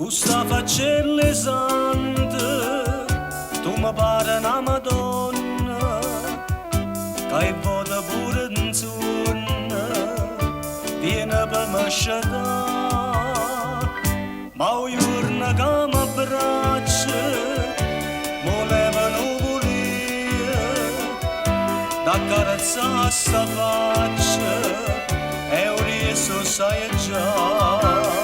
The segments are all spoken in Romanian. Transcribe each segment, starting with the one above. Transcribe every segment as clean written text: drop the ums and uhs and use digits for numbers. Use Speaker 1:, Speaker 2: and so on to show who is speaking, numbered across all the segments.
Speaker 1: Sta facelle sante, tu mi pare una Madonna, che vota pure in zona, viene per me scedà, ma un giorno che mi abbraccia, mi leva nuvolia, da carezzare sta faccia, e un riso sai già.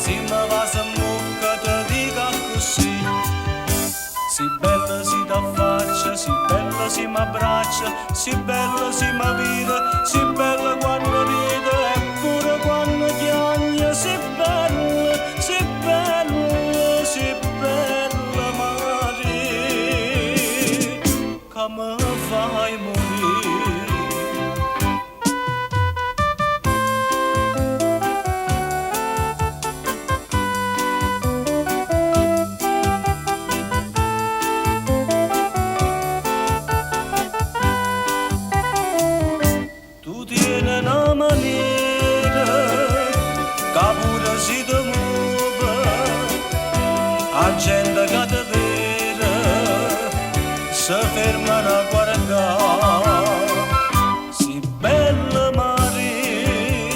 Speaker 1: Si mi va se mucca te dica così, si bella si t'affaccia, si bella si m'abbraccia, si bella si m'avvira, si bella quando ride e pure quando chiagna, si bella, si bella, si bella Maria, che mi fai morire. Una maniera che pure si ti muove, a gente che ti vede si fermano a guardare. Si bella Maria,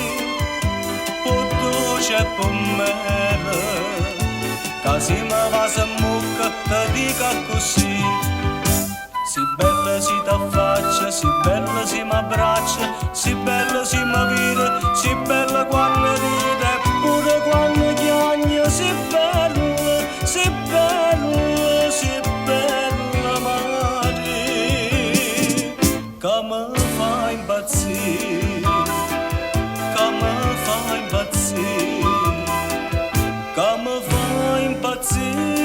Speaker 1: potto c'è per me, che si mi va se mucca ti dica così. Si bella si t'affaccia, si bella si m'abbraccia, si bella si m'avvira, si bella quando ride e pure quando chiagna, si bella, si bella, si bella Maria, che mi fa impazzire, che mi fa impazzire, che mi fa impazzire.